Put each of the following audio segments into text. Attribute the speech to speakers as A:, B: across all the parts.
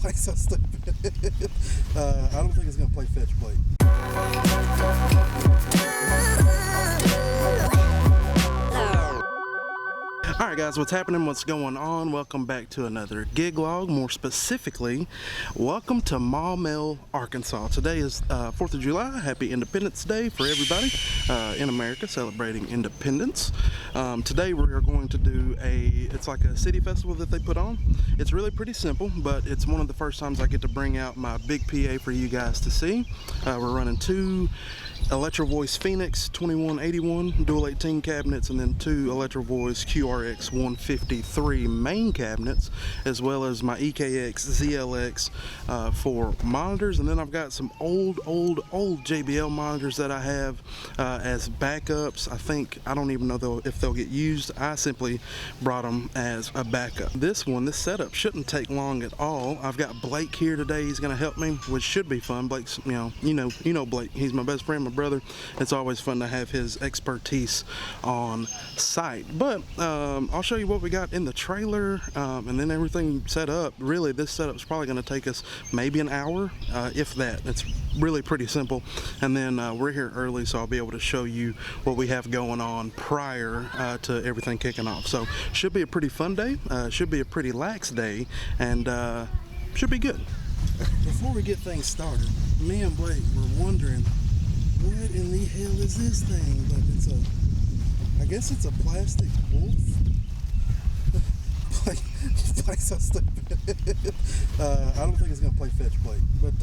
A: Blake's so stupid. I don't think it's gonna play fetch, Blake. Alright guys, what's happening? What's going on? Welcome back to another gig log. More specifically, welcome to Maumelle, Arkansas. Today is 4th of July. Happy Independence Day for everybody in America celebrating independence. Today we are going to do it's like a city festival that they put on. It's really pretty simple, but it's one of the first times I get to bring out my big PA for you guys to see. We're running two Electro Voice Phoenix 2181 dual 18 cabinets, and then two Electro Voice QRX 153 main cabinets, as well as my EKX ZLX for monitors. And then I've got some old JBL monitors that I have as backups. I don't even know if they'll get used. I simply brought them as a backup. This setup shouldn't take long at all. I've got Blake here today. He's going to help me, which should be fun. Blake's, you know Blake. He's my best friend, my brother. It's always fun to have his expertise on site. But I'll show you what we got in the trailer, and then everything set up. Really, this setup is probably going to take us maybe an hour, if that. It's really pretty simple. And then we're here early, so I'll be able to show you what we have going on prior to everything kicking off. So should be a pretty fun day. Should be a pretty lax day, and should be good. Before we get things started, me and Blake were wondering, what in the hell is this thing? But I guess it's a plastic wolf. Blake's so stupid. I don't think it's gonna play fetch, Blake. But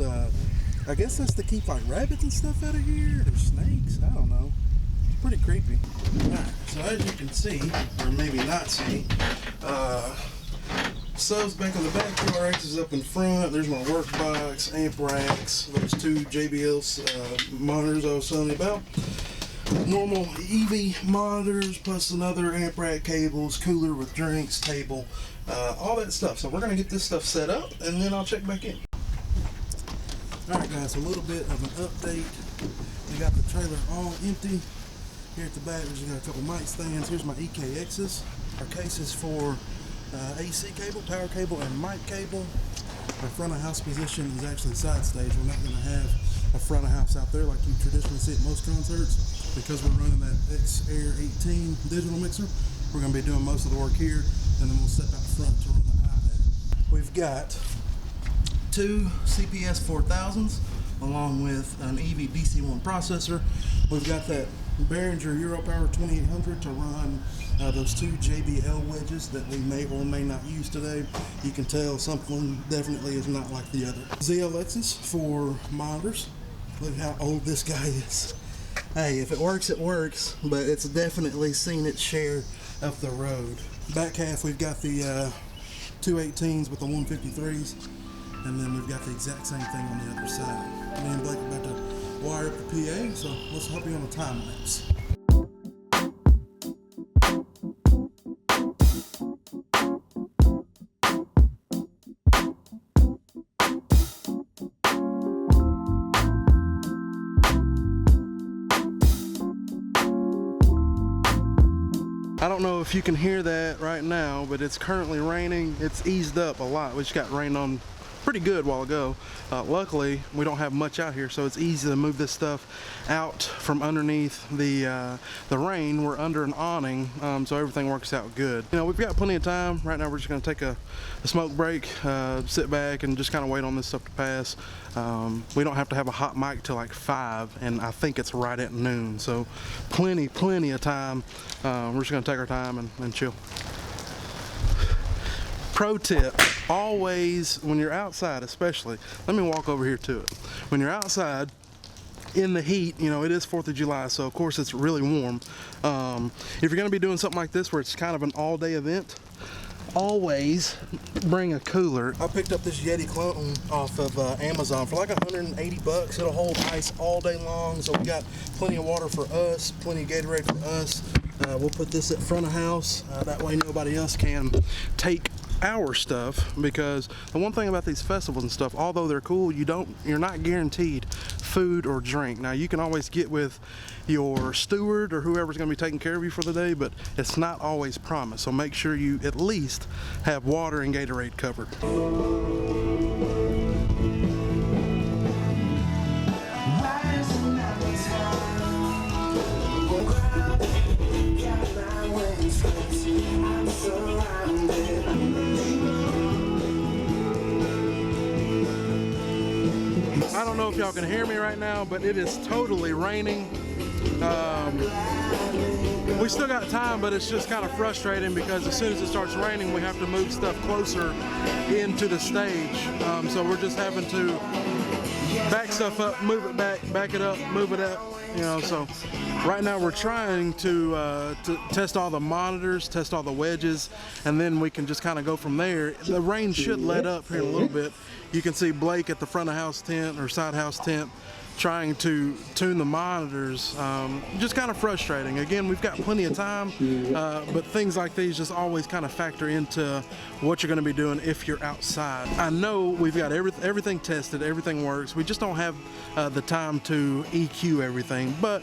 A: I guess that's to keep like rabbits and stuff out of here, or snakes. I don't know. It's pretty creepy. Alright, so as you can see, or maybe not see, subs back on the back, QRX is up in front. There's my workbox, amp racks, those two JBL monitors I was telling you about. Normal EV monitors, plus another amp rack, cables, cooler with drinks, table, all that stuff. So we're going to get this stuff set up, and then I'll check back in. Alright guys, a little bit of an update. We got the trailer all empty. Here at the back, we just got a couple mic stands. Here's my EKXs, our cases for AC cable, power cable, and mic cable. Our front of house position is actually side stage. We're not going to have a front of house out there like you traditionally see at most concerts, because we're running that X-Air 18 digital mixer. We're going to be doing most of the work here, and then we'll step out front to run the iPad. We've got two CPS 4000s along with an EV BC1 processor. We've got that Behringer Europower 2800 to run those two JBL wedges that we may or may not use today. You can tell something definitely is not like the other. ZLXs for monitors. Look how old this guy is. Hey, if it works, it works, but it's definitely seen its share of the road. Back half, we've got the 218s with the 153s, and then we've got the exact same thing on the other side. Me and Blake are about to wire up the PA, so let's hop you on a time lapse. I don't know if you can hear that right now, but it's currently raining. It's eased up a lot. We just got rained on pretty good a while ago. Luckily, we don't have much out here, so it's easy to move this stuff out from underneath the rain. We're under an awning, so everything works out good. You know, we've got plenty of time. Right now, we're just going to take a smoke break, sit back, and just kind of wait on this stuff to pass. We don't have to have a hot mic till like 5, and I think it's right at noon, so plenty of time. We're just going to take our time and chill. Pro tip, always when you're outside, especially, let me walk over here to it. When you're outside in the heat, you know, it is 4th of July, so of course it's really warm. If you're going to be doing something like this where it's kind of an all-day event, always bring a cooler. I picked up this Yeti clone off of Amazon for like 180 bucks. It'll hold ice all day long, so we got plenty of water for us, plenty of Gatorade for us. We'll put this at front of house, that way nobody else can take our stuff, because the one thing about these festivals and stuff, although they're cool, you're not guaranteed food or drink. Now you can always get with your steward or whoever's going to be taking care of you for the day, but it's not always promised, so make sure you at least have water and Gatorade covered. don't know if y'all can hear me right now, but it is totally raining. We still got time, but it's just kind of frustrating because as soon as it starts raining, we have to move stuff closer into the stage. So we're just having to back stuff up, move it back it up, move it up, you know. So right now we're trying to test all the monitors, test all the wedges, and then we can just kind of go from there. The rain should let up here in a little bit. You can see Blake at the front of house tent or side house tent trying to tune the monitors. Just kind of frustrating. Again, we've got plenty of time, but things like these just always kind of factor into what you're going to be doing if you're outside. I know we've got everything tested, everything works. We just don't have the time to EQ everything, but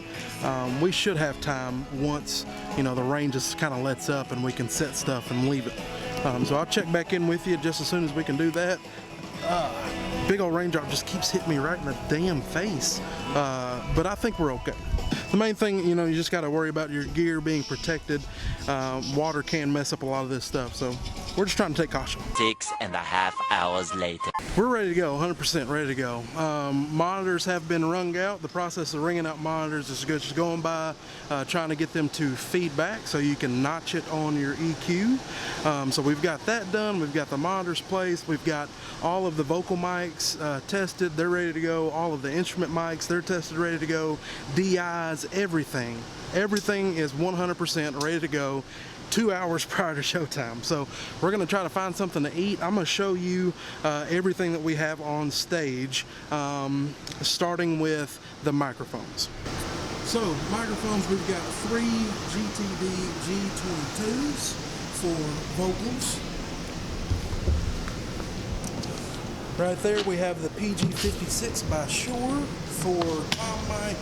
A: we should have time once, you know, the rain just kind of lets up and we can set stuff and leave it. So I'll check back in with you just as soon as we can do that. Big old raindrop just keeps hitting me right in the damn face, but I think we're okay. The main thing, you know, you just got to worry about your gear being protected. Water can mess up a lot of this stuff, so we're just trying to take caution.
B: 6.5 hours later.
A: We're ready to go, 100% ready to go. Monitors have been wrung out. The process of wringing out monitors is just going by, trying to get them to feedback so you can notch it on your EQ. So we've got that done. We've got the monitors placed. We've got all of the vocal mics tested. They're ready to go. All of the instrument mics, they're tested, ready to go. DIs, everything. Everything is 100% ready to go 2 hours prior to showtime. So we're going to try to find something to eat. I'm going to show you everything that we have on stage, starting with the microphones. So microphones, we've got 3 GTD G22s for vocals. Right there we have the PG56 by Shure for tom mic,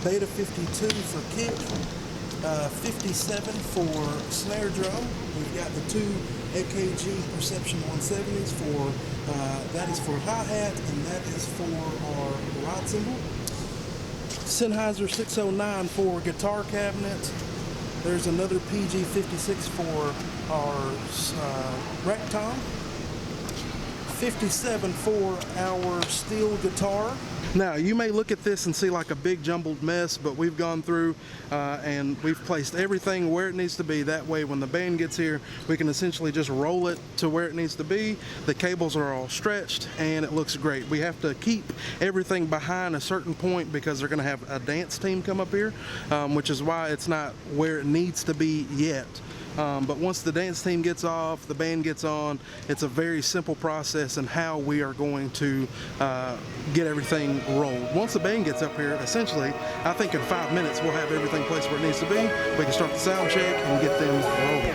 A: Beta 52 for kick, 57 for snare drum. We've got the 2 AKG Perception 170s for, that is for hi-hat and that is for our ride cymbal. Sennheiser 609 for guitar cabinet. There's another PG56 for our rec tom. 57 for our steel guitar. Now you may look at this and see like a big jumbled mess, but we've gone through and we've placed everything where it needs to be. That way when the band gets here, we can essentially just roll it to where it needs to be. The cables are all stretched and it looks great. We have to keep everything behind a certain point because they're going to have a dance team come up here, which is why it's not where it needs to be yet. But once the dance team gets off, the band gets on, it's a very simple process in how we are going to get everything rolled. Once the band gets up here, essentially, I think in 5 minutes we'll have everything placed where it needs to be. We can start the sound check and get them rolling.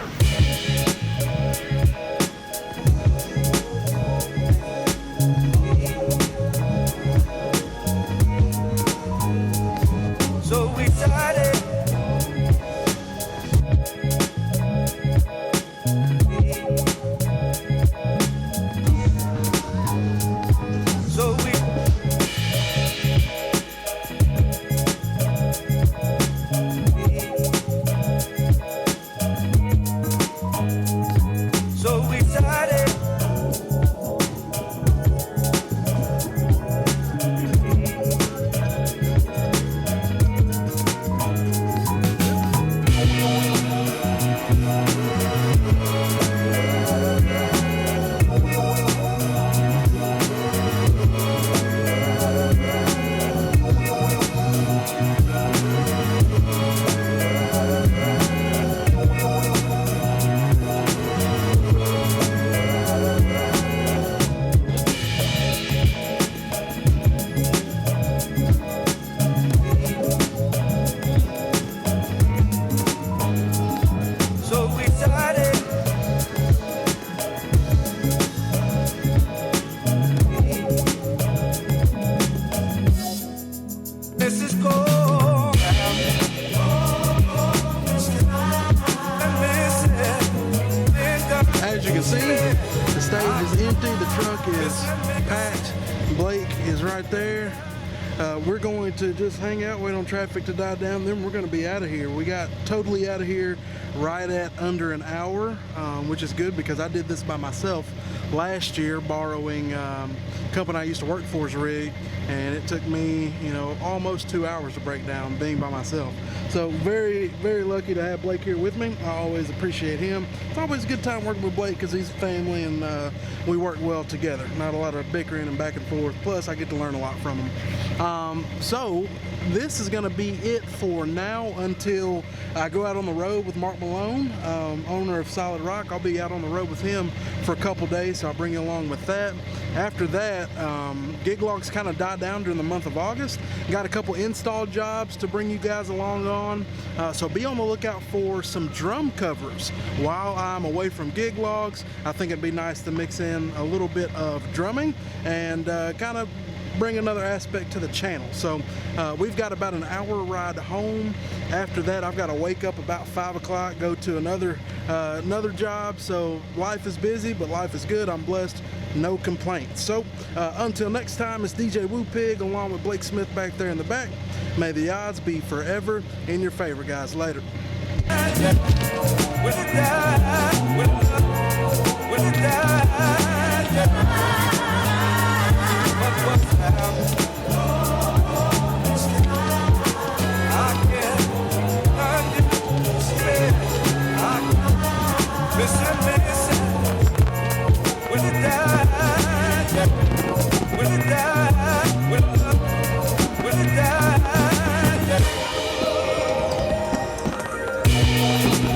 A: As you can see, the stage is empty, the truck is packed, Blake is right there. we're going to just hang out, wait on traffic to die down, then we're going to be out of here. We got totally out of here right at under an hour, which is good because I did this by myself last year, borrowing company I used to work for's rig, and it took me, you know, almost 2 hours to break down being by myself. So very, very lucky to have Blake here with me. I always appreciate him. It's always a good time working with Blake because he's family and we work well together. Not a lot of bickering and back and forth. Plus, I get to learn a lot from him. So this is going to be it for now until I go out on the road with Mark Malone, owner of Solid Rock. I'll be out on the road with him for a couple days, so I'll bring you along with that. After that, gig logs kind of died down during the month of August. Got a couple install jobs to bring you guys along on, so be on the lookout for some drum covers while I'm away from gig logs. I think it'd be nice to mix in a little bit of drumming and kind of bring another aspect to the channel. So we've got about an hour ride home. After that, I've got to wake up about 5 o'clock, go to another job. So life is busy, but life is good. I'm blessed, no complaints. So until next time, it's djwoopig along with Blake Smith back there in the back. May the odds be forever in your favor, guys. Later.
C: Listen,